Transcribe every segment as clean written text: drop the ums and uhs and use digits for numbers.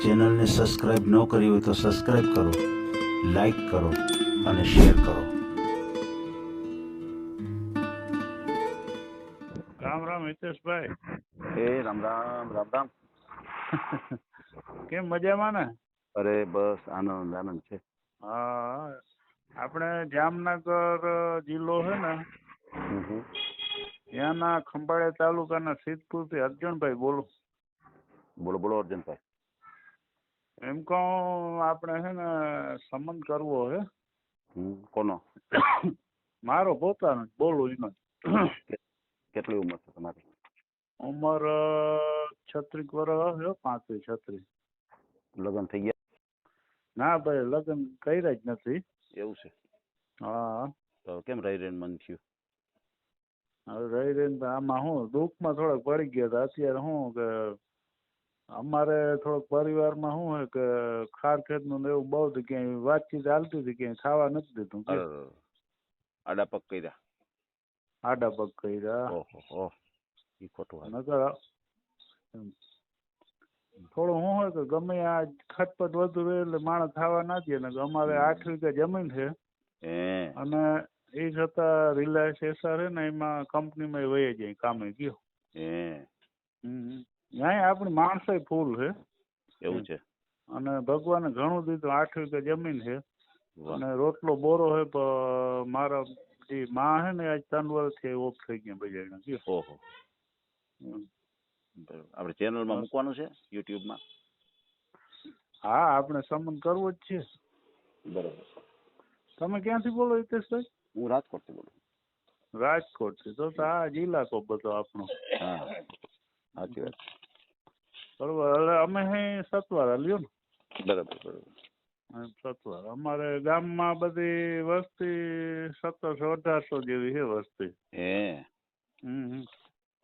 ચેનલને સબસ્ક્રાઇબ ન કરી હોય તો સબસ્ક્રાઇબ કરો, લાઈક કરો અને શેર કરો. રામ રામ હિતેશભાઈ. રામ રામ રામ રામ. કેમ મજામાં ને? અરે બસ આનંદ આનંદ છે. હા, આપણે જામનગર જિલ્લો છે ને, ત્યાંના ખંભાળિયા તાલુકાના સિદ્ધપુરથી અર્જુનભાઈ બોલું. બોલો બોલો અર્જુનભાઈ. એમ કહું આપણે છે ને સંબંધ કરવો છે. કોનો? મારો પોતાનો જ બોલું એનો. કેટલી ઉંમર છે તમારી? ઉંમર 36 વર્ષ હશે, 35-36. લગ્ન થઈ ગયા? ના ભાઈ, લગ્ન કર્યા જ નથી. એવું છે? હા. તો કેમ રહી રહીને મન થયું? હવે રહી રહીને આમાં હું દુઃખમાં થોડાક પડી ગયા હતા. અત્યારે શું કે અમારે થોડોક પરિવારમાં શું હોય કે ખાર ખેતનું ને એવું બહુ હતું, ક્યાંય વાતચીત હાલતી હતી, ક્યાંય ખાવા નથી દીધું. આડા પગ કર્યા? આડા પગ કર્યા. ઓહો, એ ખોટું. નકર થોડું શું હોય કે ગમે આ ખતપત વધુ રહે એટલે માણસ ખાવા ના દે ને. અમારે 8 વીઘા જમીન છે અને એ છતાં રિલાયન્સ એસઆર છે ને એમાં કંપનીમાં વહી જાય કામે ગયો. ત્યાં આપણી માણસો ફૂલ છે. એવું છે? અને ભગવાને ઘણું દીધું. 8 વીઘા જમીન છે અને રોટલો બોરો છે. પણ મારા જે માં છે ને આજ 3 વર્ષથી ઓફ થઈ ગયા બજારના ગયો. ઓહો. આપણે ચેનલમાં મૂકવાનું છે યુટ્યુબમાં? હા, આપણે સંબંધ કરવો જ છે. બરાબર. તમે ક્યાંથી બોલો હિતેશભાઈ? હું રાજકોટથી બોલું. રાજકોટથી? તો આ જિલ્લા બધો આપણો. હા, સાચી વાત. બરોબર. એટલે અમે સતવારા લ્યો ને. બરાબર બરાબર. સતવારા અમારે ગામમાં બધી વસ્તી 1700-1800 જેવી છે વસ્તી.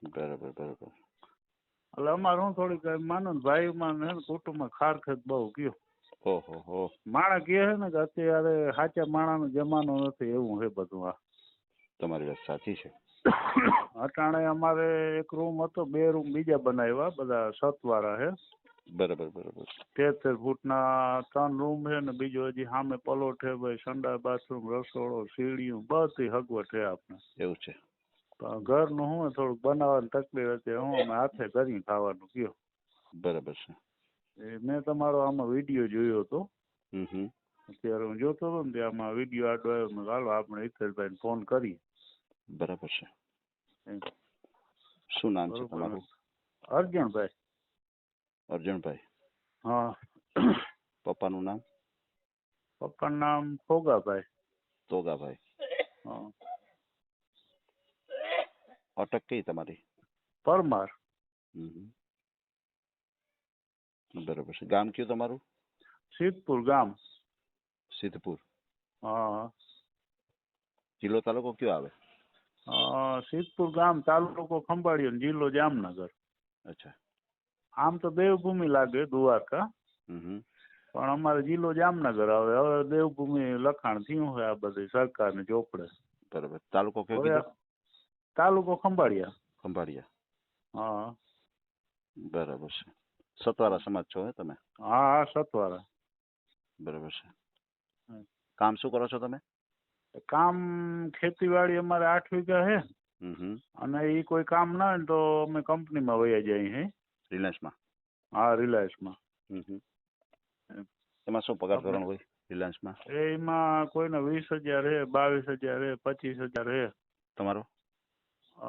બરાબર બરાબર. એટલે અમારે હું થોડીક માનો ને ભાઈમાં ને કુટુંબમાં ખારખેત બહુ ગયો. ઓહો. માણસ કહે છે ને કે અત્યારે સાચા માણસનો જમાનો નથી, એવું છે બધું. આ તમારી વાત સાચી છે. અટાણે અમારે એક રૂમ હતો, 2 રૂમ બીજા બનાવ્યા, બધા સતવાળા છે. બરાબર બરાબર. 13 ફૂટના 3 રૂમ છે ને બીજો હજી સામે પલોઠ છે ભાઈ, સંડાસ બાથરૂમ રસોડો સીડીયું બધી સગવડ છે આપણે. એવું છે? ઘરનું હું થોડુંક બનાવવાની તકલીફ હતી, હું અમે હાથે કરી ખાવાનું કયો. બરાબર છે. મેં તમારો આમાં વિડીયો જોયો હતો. અત્યારે હું જોતો હતો ને ત્યાંમાં વિડીયો આડો આવ્યો. હાલો આપણે હિતેશભાઈને ફોન કરી. બરાબર છે. શું નામ છે તમારું? અર્જુનભાઈ. અર્જુનભાઈ. હા. પપ્પાનું નામ? પપ્પાનું નામ ફોગાભાઈ. તોગાભાઈ. હા. અટક કઈ તમારી? પરમાર. બરાબર છે. ગામ કયું તમારું? સિદ્ધપુર ગામ. સિદ્ધપુર. હા. જિલ્લો તાલુકો કયો આવે? સિદ્ધપુર ગામ, તાલુકો ખંભાળિયો, જિલ્લો જામનગર. અચ્છા. આમ તો દેવભૂમિ લાગે દ્વારકા, પણ અમારે જિલ્લો જામનગર આવે. હવે દેવભૂમિ લખાણ થયું હોય આ બધી સરકારને ચોપડે. બરાબર. તાલુકો કયો કીધો? તાલુકો ખંભાળિયા. ખંભાળિયા. હા. બરાબર છે. સતવારા સમાજ છો તમે? હા, સતવારા. બરાબર છે. કામ શું કરો છો તમે? કામ ખેતીવાડી અમારે 8 વીઘા છે અને એ કોઈ કામ ના હોય ને તો અમે કંપનીમાં વયા જઈએ છે. રિલાયન્સમાં? હા, રિલાયન્સમાં. એમાં શું પગાર ધોરણ હોય રિલાયન્સમાં? એમાં કોઈને 20,000 છે, 22,000 છે, 25,000 છે. તમારો?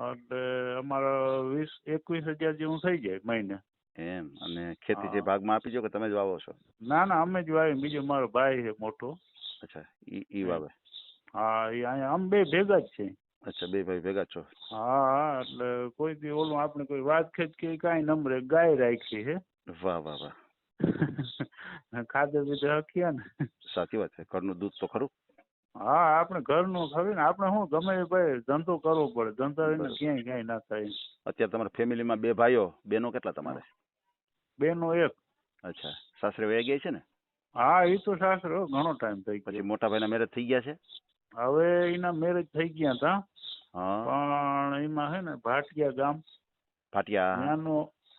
એટલે અમારા 20-21,000 જેવું થઈ જાય મહિને. એમ? અને ખેતી જે ભાગમાં આપી જો કે તમે જ વાવો છો? ના, અમે જ વાવી. બીજો મારો ભાઈ છે મોટો. અચ્છા, ઈ વાવે? હા, એ અહીંયા અમે 2 ભેગા જ છે. અચ્છા, 2 ભાઈ ભેગા છો? હા. એટલે કોઈ દી ઓલું આપણે કોઈ વાત ખેત કે કાંઈ નંબરે ગાય રાખી છે. વાહ વાહ વાહ. ખાધે પીધે હખ્યા ને. સાચી વાત છે. ઘરનું દૂધ તો ખરું? હા, આપણે ઘરનું ખરું ને. આપણે શું ગમે ભાઈ ધંધો કરવો પડે. ધંધા એને ક્યાંય ના થાય. અત્યારે તમારા ફેમિલીમાં 2 ભાઈઓ, બહેનો કેટલા તમારે? બેનો 1. અચ્છા. સાસરે વહી ગઈ છે ને? હા, એ તો સાસરે ઘણો ટાઈમ થઈ ગયો. પછી મોટા ભાઈના મેરેજ થઈ ગયા છે? હવે એના મેરેજ થઈ ગયા હતા, હા. પણ એમાં છે ને ભાટિયા ગામ, ભાટિયા. ત્યાંનો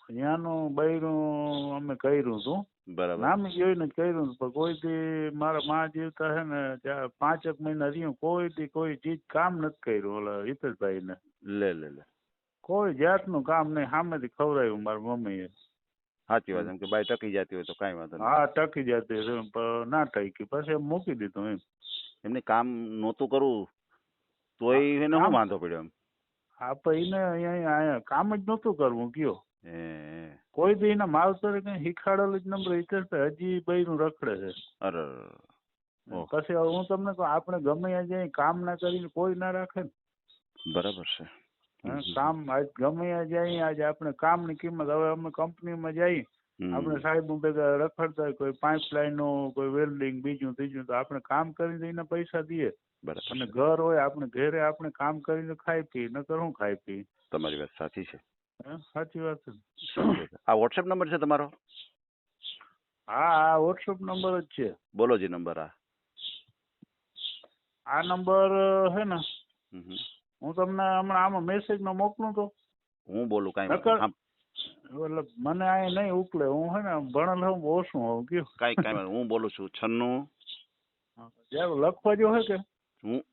ત્યાંનું બૈરું અમે કર્યું હતું, બરાબર. નામ જોઈને જ કર્યું હતું, પણ કોઈ દી મારા માં જીવતા છે ને ત્યાં 5 મહિના રહ્યું, કોઈ દી કોઈ ચીજ કામ નથી કર્યું ઓલા હિતેશભાઈ ને, લે લે લે, કોઈ જાતનું કામ નહીં, સામેથી ખવડાવ્યું મારી મમ્મીએ. સાચી વાત. એમ કે બાઈ ટકી જતી હોય તો કાંઈ વાંધો નહીં. હા ટકી જતી હતી, પણ ના ટકી, પછી એમ મૂકી દીધું એમ. એમને કામ નહોતું કરવું તોય એને શું કામ વાંધો પડ્યો એમ? આપણે એને અહીંયા કામ જ નહોતું કરવું કયો, હે કોઈ દી એના માવતરે કઈ શીખાડેલું જ નંબર હિતેશભાઈ હજી બૈરું રખડે છે. અરે ઓહ, પછી હવે હું તમને કહું, આપણે ગમે ત્યાં જઈએ કામ ના કરીને કોઈ ના રાખે ને. બરાબર છે. હા, કામ આજ ગમે ત્યાં જઈએ, આજે આપણે કામની કિંમત, હવે અમે કંપનીમાં જઈએ, આપણે સાહેબ ભેગા રખડતા હોય, કોઈ પાઇપલાઇન નું, કોઈ વેલ્ડિંગ, બીજું ત્રીજું, તો આપણે કામ કરીને એના પૈસા દઈએ. બરાબર અને છે. ઘર હોય આપણે ઘરે, આપણે કામ કરીને ખાઈ પી, નકર હું ખાઈ પી. તમારી વાત સાચી છે. સાચી વાત છે. સમજો છો. આ વોટ્સએપ નંબર છે તમારો? હા આ વોટ્સઅપ નંબર જ છે. બોલો જી નંબર. આ નંબર હે ને, હમ. હું તમને હમણાં આમાં મેસેજમાં મોકલું તો. હું બોલું કાંઈ નકર વાંધો એટલે મને આ નહીં ઉકલે, હું હે ને ભણેલ હું ઓછું હોઉં કયું. કાંઈ વાંધો. હું બોલું છું 96. જ્યારે લખવા જો હે કે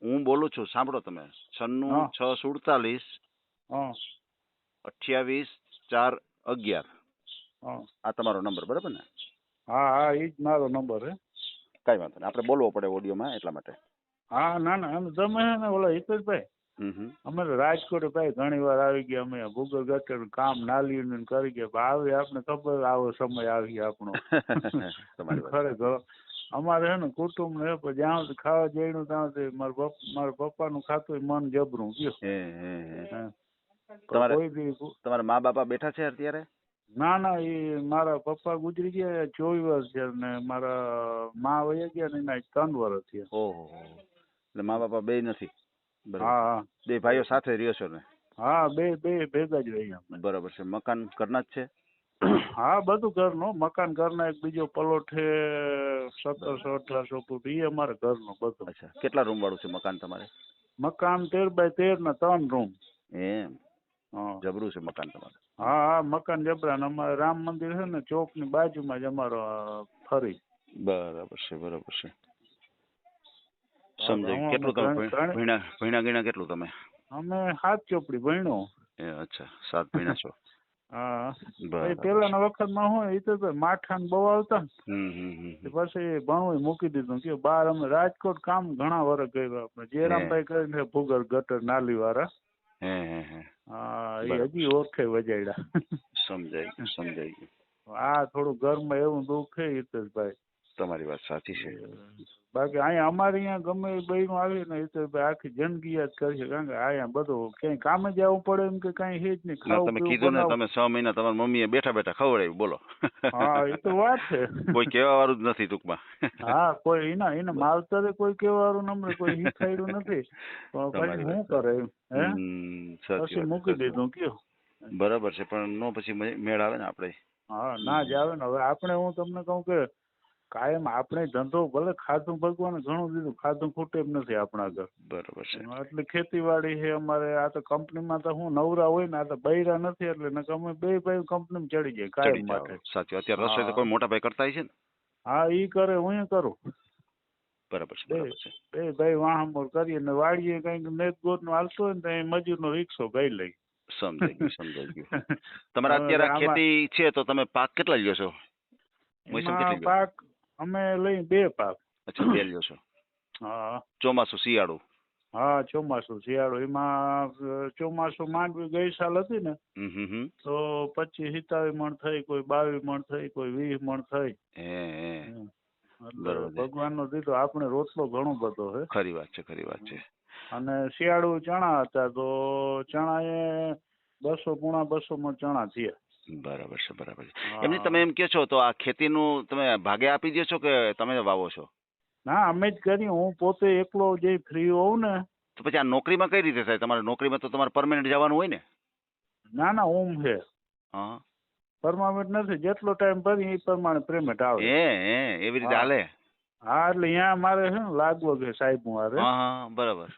હું બોલું છું, સાંભળો તમે. 96 6 47 હા 28 4 11. હા આ તમારો નંબર બરાબર ને? હા હા એ જ મારો નંબર હે. કાંઈ વાંધો નહીં, આપણે બોલવો પડે ઓડિયોમાં એટલા માટે. હા ના ના એમ તમે હે ને ઓલા હિતેશભાઈ, અમે તો રાજકોટ ભાઈ ઘણી વાર આવી ગયા, અમે ભૂગલ ગટર કામ નાલિયું કરી ગયા, આવી આપણે ખબર આવો સમય આવી આપણો. તમારી વાત. ખરેખર અમારે હે ને કુટુંબ ને પણ જ્યાં સુધી ખાવા જઈનું ત્યાં સુધી મારા પપ્પાનું ખાતું મન જબરું ગયો. કોઈ દી તમારા મા બાપા બેઠા છે અત્યારે? ના ના એ મારા પપ્પા ગુજરી ગયા 24 વર્ષ છે, ને મારા મા વયા ગયા ને એના 3 વર્ષ થયા. ઓહો, એટલે મા બાપા બે નથી? હા હા બે ભાઈઓ સાથે રહ્યો છો ને? હા બે ભેગા જ રહ્યા. બરાબર છે. મકાન ઘરના જ છે? હા બધું ઘરનું, મકાન ઘરના, એક બીજો પ્લોટ છે 1700-1800 ફૂટ, એ અમારે ઘરનું બધું. અચ્છા, કેટલા રૂમ વાળું છે મકાન તમારે? મકાન 13x13 ના 3 રૂમ. એમ? હા જબરું છે મકાન તમારે. હા હા મકાન જબરા, ને અમારે રામ મંદિર છે ને ચોક ની બાજુમાં જ અમારો ફરી. બરાબર છે, બરાબર છે. સમજાય. કેટલું તમે ભણ્યા ગણ્યા કેટલું તમે? અમે 7 ચોપડી ભણ્યો. અચ્છા, 7 ભણ્યા છો. હા બરાબર. પેલાના વખતમાં હોય એ તો માઠા ને બહુ આવતા ને. પછી ભણવું મૂકી દીધું કે બહાર અમે રાજકોટ કામ ઘણા વર્ષ કર્યું. આપણે જયરામભાઈ કરીને ભૂગર ગટર નાલી વાળા, હા એ હજી ઓળખે વજાડ્યા. સમજાય ગયું. હા થોડું ઘરમાં એવું દુઃખ છે હિતેશભાઈ. તમારી વાત સાચી છે. બાકી અહીંયા અમારે અહીંયા ગમે એ બહેનું આવી ને હિતેશભાઈ આખી જિંદગી યાદ કરશે, કારણ કે અહીંયા બધું ક્યાંય કામે જવું પડે એમ કે કાંઈ છે જ નહીં. તમે કીધું ને તમે 6 મહિના તમારી મમ્મીએ બેઠા બેઠા ખવડાવ્યું, બોલો. હા એ તો વાત છે. કોઈ કહેવા વાળું જ નથી ટૂંકમાં. હા કોઈ એના માવતરે કોઈ કહેવાનું નંબર કોઈ શીખાડ્યું નથી, પણ પછી શું કરે એમ હે પછી મૂકી દીધું કયો. બરાબર છે, પણ નો પછી મેળ આવે ને આપણે. હા ના જ આવે ને. હવે આપણે હું તમને કહું કે કાયમ આપણે ધંધો ભલે ખાધું ભગવાને ઘણું દીધું, ખાધું ખૂટે એમ નથી આપણા ઘર. બરાબર છે. એટલે ખેતીવાડી છે અમારે. આ તો કંપનીમાં તો હું નવરા હોય ને, આ તો બૈરા નથી એટલે અમે બે ભાઈ કંપનીમાં ચડી જાય કાયમ માટે. સાચું. અત્યારે રસોઈ તો કોઈ મોટા ભાઈ કરતા છે ને? હા ઈ કરે, હું કરું. બરાબર છે, બરાબર છે. બે ભાઈ વાહમોર કરીએ ને વાડીએ કઈક નેત ગોત નું હાલતું હોય ને તો મજૂરનો રિક્ષો ગઈ લઈ. સમજાઈ ગયું. તમારે અત્યારે ખેતી છે તો તમે પાક કેટલા લ્યો છો? પાક અમે લઈ 2 પાક. અચ્છા, 2 લ્યો છો. હા ચોમાસું શિયાળું? હા ચોમાસું શિયાળું. એમાં ચોમાસું માંડવી ગઈ સાલ હતી ને તો 25-27 મણ થઈ, કોઈ 22 મણ થઈ, કોઈ 20 મણ થઈ. ભગવાન નો દીધો આપણે રોટલો ઘણો બધો છે. ખરી વાત છે, ખરી વાત છે. અને શિયાળુ ચણા હતા તો ચણા એ 200-2.5 મણ ચણા થયા. બરાબર છે, બરાબર છે. એમની તમે એમ કહો છો તો આ ખેતીનું તમે ભાગે આપી દો છો કે તમે વાવો છો? ના અમે જ કરી. હું પોતે એકલો જે ફ્રી હોઉં ને. તો પછી આ નોકરીમાં કઈ રીતે થાય? તમારે નોકરીમાં તો તમારે પરમેનન્ટ જવાનું હોય ને? ના ના ઓમ છે. હા પરમાનન્ટ નથી. જેટલો ટાઈમ ભરી એ પ્રમાણે પેમેન્ટ આવે. એવી રીતે હાલે? હા એટલે અહીંયા મારે છે ને લાગવો કે સાહેબ મારે હા હા બરાબર.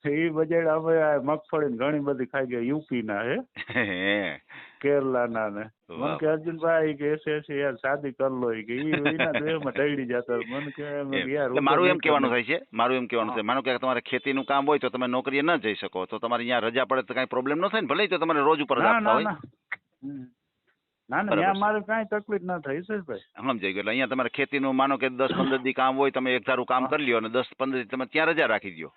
એ બજેટ અમે આ મગફળી ઘણી બધી ખાઈ ગયા યુપી ના હે હે. કેરલા ના ને મને વાહ. કે અર્જુનભાઈ કે એસે યાર શાદી કર લો કે એના દેહમાં ઢળી જતા મને કે મેં કીધું યાર એટલે મારું એમ કહેવાનું થાય છે, મારું એમ કહેવાનું છે, માનો કે તમારે ખેતીનું કામ હોય તો તમે નોકરીએ ન જઈ શકો તો તમારે અહીંયા રજા પડે તો કાંઈ પ્રોબ્લેમ ન થાય ને, ભલે તો તમારે રોજ ઉપર જ ના આપતા ના હોય. ના ના ના બરાબર ત્યાં છે. મારે કાંઈ તકલીફ ના થઈ છે ભાઈ. સમજાઈ ગયું. એટલે અહીંયા તમારે ખેતીનું માનો કે 10-15 દી કામ હોય, તમે એક ધારું કામ કરી લ્યો અને 10-15 દી તમે ત્યાં રજા રાખી દો.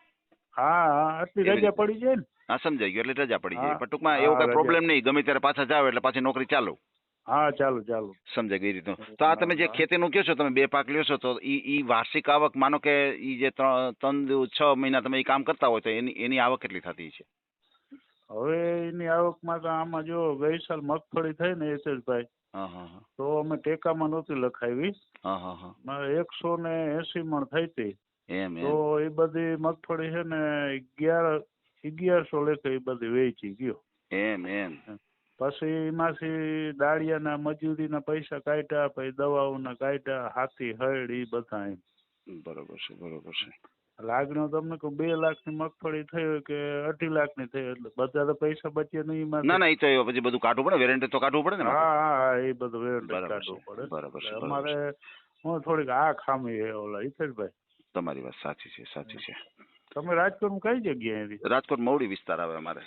હા હા આટલી એવી રજા રીતે. પડી જાય ને. હા સમજાઈ ગયું. એટલે રજા પડી જાય. હા, પણ ટૂંકમાં હા, એવું કાંઈ રજા. પ્રોબ્લેમ નહીં, ગમે ત્યારે પાછા જાવ એટલે પાછી નોકરી ચાલુ. હા ચાલો ચાલો. સમજાઈ ગઈ રીતનું. તો આ તમે જે ખેતીનું કહો છો, તમે 2 પાક લ્યો છો, તો ઈ વાર્ષિક આવક માનો કે ઈ જે 3-6 મહિના તમે ઈ કામ કરતા હોય તો એની આવક કેટલી થતી છે? હવે એની આવકમાં તો આમાં જો ગઈ સાલ મગફળી થઈ ને હિતેશભાઈ હા હા હા તો અમે ટેકામાં નહોતી લખાવી. હા હા હા. મારે 180 મણ થઈ હતી એમ તો એમ એ બધી મગફળી છે ને 1100 લેખે એ બધી વેચી ગયો. એમ એમ. પછી એમાંથી દાળિયાના મજૂરીના પૈસા કાઢ્યા, પછી દવાઓના કાઢ્યા, હાથી હળ એ બધા એમ. બરોબર છે બરોબર છે. લાગણીઓ તમને કહું 2 લાખની મગફળી થઈ હોય કે 2.5 લાખની થઈ એટલે બધા તો પૈસા બચે નહીં એમાં. ના ના એ તો પછી બધું કાઢવું પડે, વેરંટી તો કાઢવું પડે ને. હા હા હા એ બધું વેરંટી બરાબર કાઢવું છે પડે. બરાબર છે એટલે બરાબર અમારે છે. હું થોડીક આ ખામી છે ઓલા હિતેશભાઈ. તમારી વાત સાચી છે સાચી છે. તમે રાજકોટમાં કઈ જગ્યાએ? રાજકોટ મવડી વિસ્તાર આવે અમારે.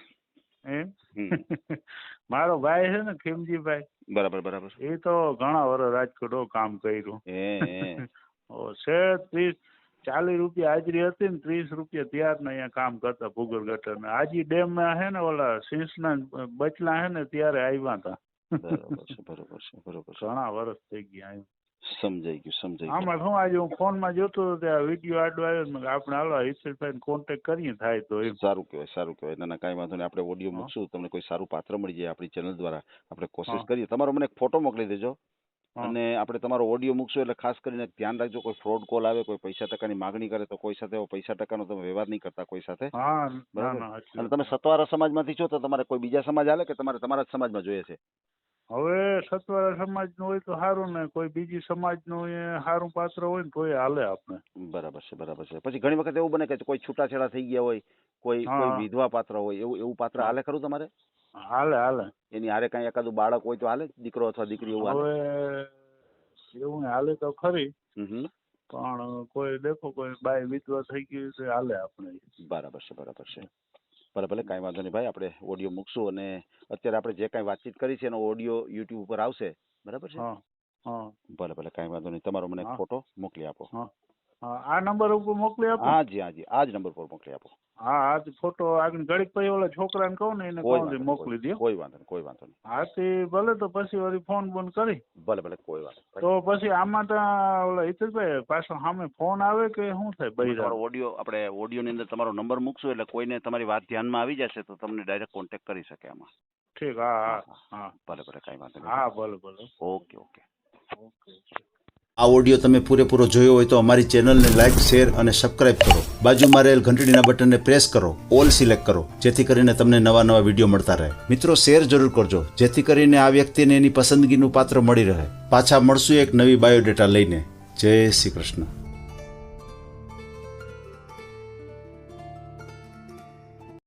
એમ હમ. મારો ભાઈ છે ને ખીમજીભાઈ બરાબર બરાબર. એ તો ઘણા વર્ષ રાજકોટ કામ કર્યું. હે. છે 30-40 રૂપિયા હાજરી હતી ને 30 રૂપિયા ત્યારના અહીંયા કામ કરતા ભૂગર ગટર ને. હાજી ડેમ માં હે ને ઓલા સિંસના બચલા હે ને ત્યારે આવ્યા હતા. બરાબર છે બરોબર છે બરોબર છે. ઘણા વર્ષ થઈ ગયા એમ. સમજાઈ ગયું સમજાઈ ગયું. આમાં શું આજે હું ફોન માં જોતો હતો ત્યાં વિડીયો આડો આવ્યો ને આપણે હાલો હિતેશભાઈ કોન્ટેક્ટ કરીએ થાય તો એમ. સારું કહેવાય સારું કહેવાય. ના ના કાંઈ વાંધો નહીં. આપણે ઓડિયો મૂકશું, તમને કોઈ સારું પાત્ર મળી જાય આપણી ચેનલ દ્વારા આપણે કોશિશ કરીએ. તમારો મને એક ફોટો મોકલી દેજો અને આપણે તમારો ઓડિયો મૂકશું એટલે ખાસ કરીને ધ્યાન રાખજો, કોઈ ફ્રોડ કોલ આવે, કોઈ પૈસા ટકાની માગણી કરે તો કોઈ સાથે એવો પૈસા ટકાનો તમે વ્યવહાર નહીં કરતા કોઈ સાથે. હા ના બરાબર. ના અને તમે સતવારા સમાજમાંથી છો તો તમારે કોઈ બીજા સમાજ હાલે કે તમારે તમારા જ સમાજમાં જોઈએ છે? હવે સતવારા સમાજ નું હોય તો સારું ને કોઈ બીજી સમાજ નું સારું પાત્ર હોય ને તોય હાલે આપણે. બરાબર છે બરાબર છે. પછી ઘણી વખત એવું બને કે કોઈ છૂટાછેડા થઈ ગયા હોય, કોઈ વિધવા પાત્ર હોય, એવું પાત્ર હાલે ખરું તમારે? હાલે હાલે. એની હારે કઈ એકાદું બાળક હોય તો હાલે, દીકરો અથવા દીકરી એવું હાલે? હવે એવું હાલે તો ખરી હમ. પણ કોઈ દેખો કોઈ બાય વિધવા થઈ ગઈ તો હાલે આપણે. બરાબર છે બરાબર છે. ભલે કાંઈ વાંધો નહીં ભાઈ, આપણે ઓડિયો મૂકશું અને અત્યારે આપણે જે કાંઈ વાતચીત કરી છે એનો ઓડિયો યુટ્યુબ ઉપર આવશે. બરાબર છે. ભલે કાંઈ વાંધો નહીં. તમારો મને ફોટો મોકલી આપો. આ નંબર ઉપર મોકલી આપો? હાજી હાજી આ જ નંબર પર મોકલી આપો. હા આ ફોટો આગળ ઘડીક પછી ઓલા છોકરાને કહું ને એને કહું મોકલી દો. કોઈ વાંધો નહીં કોઈ વાંધો નહીં. હા તે ભલે તો પછી વળી ફોન બોન કરી. ભલે કોઈ વાંધો. તો પછી આમાં તો ઓલા હિતેશભાઈ પાછો સામે ફોન આવે કે શું થાય? તમારો ઓડિયો આપણે ઓડિયોની અંદર તમારો નંબર મૂકશું એટલે કોઈને તમારી વાત ધ્યાનમાં આવી જશે તો તમને ડાયરેક્ટ કોન્ટેક્ટ કરી શકે આમાં. ઠીક. હા હા ભલે કાંઈ વાંધો નહીં. હા ભલે. Okay okay. આ ઓડિયો તમે પૂરેપૂરો જોયો હોય તો અમારી ચેનલને લાઇક, શેર અને સબસ્ક્રાઇબ કરો. બાજુમાં રહેલ ઘંટડીના બટનને પ્રેસ કરો, ઓલ સિલેક્ટ કરો, જેથી કરીને તમને નવા વિડીયો મળતા રહે. મિત્રો શેર જરૂર કરજો જેથી કરીને આ વ્યક્તિને એની પસંદગીનું પાત્ર મળી રહે. પાછા મળશું એક નવી બાયોડેટા લઈને. જય શ્રી કૃષ્ણ.